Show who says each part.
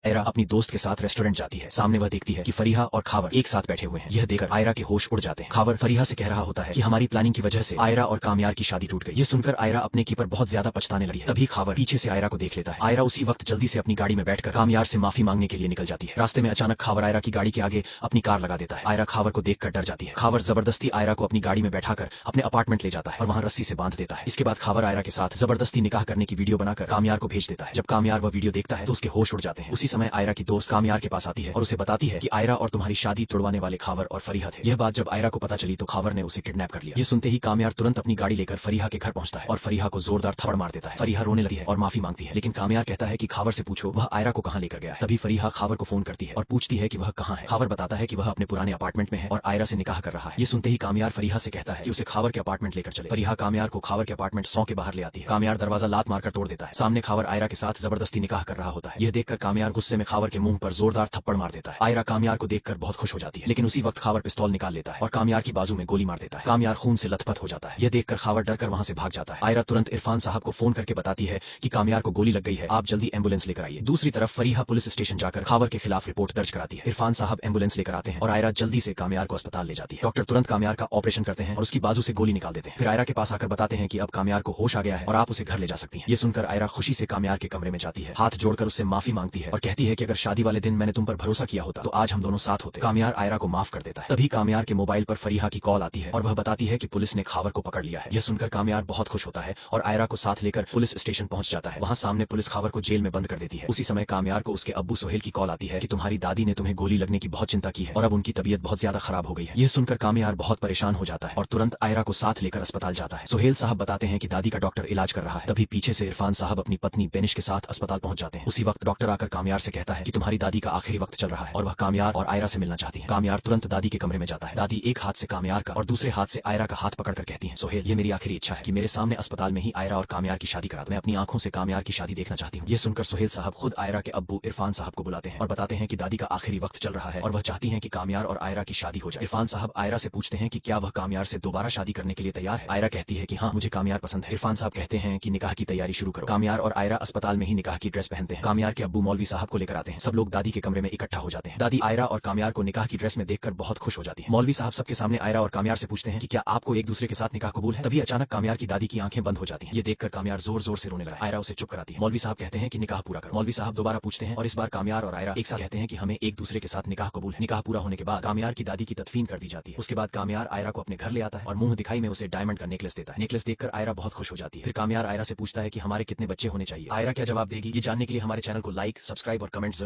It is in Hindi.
Speaker 1: आयरा अपनी दोस्त के साथ रेस्टोरेंट जाती है। सामने वह देखती है कि फरीहा और खावर एक साथ बैठे हुए हैं। यह देखकर आयरा के होश उड़ जाते हैं। खावर फरीहा से कह रहा होता है कि हमारी प्लानिंग की वजह से आयरा और कामयार की शादी टूट गई। यह सुनकर आयरा अपने की पर बहुत ज्यादा पछताने लगी है। तभी खावर पीछे से आयरा को देख लेता है। आयरा उसी वक्त जल्दी से अपनी गाड़ी में बैठकर कामयार से माफी मांगने के लिए निकल जाती है। रास्ते में अचानक खावर आयरा की गाड़ी के आगे अपनी कार लगा देता है। आयरा खावर को देखकर डर जाती है। खावर जबरदस्ती आयरा को अपनी गाड़ी में बैठाकर अपने अपार्टमेंट ले जाता है और वहां रस्सी से बांध देता है। इसके बाद खावर आयरा के साथ जबरदस्ती निकाह करने की वीडियो बनाकर कामयार को भेज देता है। जब कामयार वह वीडियो देखता है तो उसके होश उड़ जाते हैं। उसी समय आयरा की दोस्त कामयार के पास आती है और उसे बताती है कि आयरा और तुम्हारी शादी तोड़वाने वाले खावर और फरीहा थे। यह बात जब आयरा को पता चली तो खावर ने उसे किडनैप कर लिया। ये सुनते ही कामयार तुरंत अपनी गाड़ी लेकर फरीहा के घर पहुंचता है और फरीहा को जोरदार थप्पड़ मार देता है। फरीहा रोने लगती है और माफी मांगती है, लेकिन कामयार कहता है कि खावर से पूछो वह आयरा को कहां लेकर गया है। तभी फरीहा खावर को फोन करती है और पूछती है कि वह कहां है। खावर बताता है कि वह अपने पुराने अपार्टमेंट में है और आयरा से निकाह कर रहा है। ये सुनते ही कामयार फरीहा से कहता है कि उसे खावर के अपार्टमेंट लेकर चले। फरीहा कामयार को खावर के अपार्टमेंट 100 के बाहर ले आती है। कामयार दरवाजा लात मारकर तोड़ देता है। सामने खावर आयरा के साथ जबरदस्ती निकाह कर रहा होता है। यह देखकर कामयार गुस्से में खावर के मुंह पर जोरदार थप्पड़ मार देता है। आयरा कामयार को देखकर बहुत खुश हो जाती है, लेकिन उसी वक्त खावर पिस्तौल निकाल लेता है और कामयार की बाजू में गोली मार देता है। कामयार खून से लथपथ हो जाता है। यह देखकर खावर डरकर वहां से भाग जाता है। आयरा तुरंत इरफान साहब को फोन करके बताती है कि कामयार को गोली लग गई है, आप जल्दी एम्बुलेंस लेकर आइए। दूसरी तरफ फरीहा पुलिस स्टेशन जाकर खावर के खिलाफ रिपोर्ट दर्ज कराती है। इरफान साहब एम्बुलेंस लेकर आते हैं और आयरा जल्दी से कामयार को अस्पताल ले जाती है। डॉक्टर तुरंत कामयार का ऑपरेशन करते हैं और उसकी बाजू से गोली निकाल देते हैं। फिर आयरा के पास आकर बताते हैं कि अब कामयार को होश आ गया है और आप उसे घर ले जा सकती हैं। ये सुनकर आयरा खुशी से कामयार के कमरे में जाती है, हाथ जोड़कर उससे माफी मांगती है और कहती है कि अगर शादी वाले दिन मैंने तुम पर भरोसा किया होता तो आज हम दोनों साथ होते। कामयार आयरा को माफ कर देता है। तभी कामयार के मोबाइल पर फरीहा की कॉल आती है और वह बताती है कि पुलिस ने खावर को पकड़ लिया है। यह सुनकर कामयार बहुत खुश होता है और आयरा को साथ लेकर पुलिस स्टेशन पहुंच जाता है। वहां सामने पुलिस खावर को जेल में बंद कर देती है। उसी समय कामयार को उसके अब्बू सोहेल की कॉल आती है कि तुम्हारी दादी ने तुम्हें गोली लगने की बहुत चिंता की है और अब उनकी तबीयत बहुत ज्यादा खराब हो गई है। यह सुनकर कामयार बहुत परेशान हो जाता है और तुरंत आयरा को साथ लेकर अस्पताल जाता है। सोहेल साहब बताते हैं कि दादी का डॉक्टर इलाज कर रहा है। तभी पीछे से इरफान साहब अपनी पत्नी बेनिश के साथ अस्पताल पहुंच जाते हैं। उसी वक्त डॉक्टर आकर कामयार से कहता है कि तुम्हारी दादी का आखिरी वक्त चल रहा है और वह कामयार और आयरा से मिलना चाहती है। कामयार तुरंत दादी के कमरे में जाता है। दादी एक हाथ से कामयार का और दूसरे हाथ से आयरा का हाथ पकड़कर कहती है, सोहेल ये मेरी आखिरी इच्छा है कि मेरे सामने अस्पताल में ही आयरा और कामयार की शादी करा दो। मैं अपनी आंखों से कामयार की शादी देखना चाहती हूँ। ये सुनकर सोहेल साहब खुद आयरा के अब्बू इरफान साहब को बुलाते हैं और बताते हैं कि दादी का आखिरी वक्त चल रहा है और वह चाहती हैं कि कामयार और आयरा की शादी हो जाए। इरफान साहब आयरा से पूछते हैं कि क्या वह कामयार से दोबारा शादी करने के लिए तैयार है। आयरा कहती है कि हाँ, मुझे कामयार पसंद है। इरफान साहब कहते हैं कि निकाह की तैयारी शुरू करो। कामयार और आयरा अस्पताल में ही निकाह की ड्रेस पहनते हैं। कामयार के अब्बू मौलवी साहब को लेकर आते हैं। सब लोग दादी के कमरे में इकट्ठा हो जाते हैं। दादी आयरा और कामयार को निकाह की ड्रेस में देखकर बहुत खुश हो जाती है। मौलवी साहब सबके सामने आयरा और कामयार से पूछते हैं कि क्या आपको एक दूसरे के साथ निकाह कबूल है। तभी अचानक कामयार की दादी की आंखें बंद हो जाती हैं। ये देखकर कामयार जोर जोर से रोने लगा। आयरा उसे चुप कराती है। मौलवी साहब कहते हैं कि निकाह पूरा करो। मौलवी साहब दोबारा पूछते हैं और इस बार कामयार और आयरा एक साथ कहते हैं कि हमें एक दूसरे के साथ निकाह कबूल है। निकाह पूरा होने के बाद कामयार की दादी की तदफीन कर दी जाती है। उसके बाद कामयार आयरा को अपने घर ले आता है और मुंह दिखाई में उसे डायमंड का नेकलेस देता है। नेकलेस देखकर आयरा बहुत खुश हो जाती है। फिर कामयार आयरा से पूछता है कि हमारे कितने बच्चे होने चाहिए। आयरा क्या जवाब देगी ये जानने के लिए हमारे चैनल को लाइक, सब्सक्राइब और कमेंट जरूर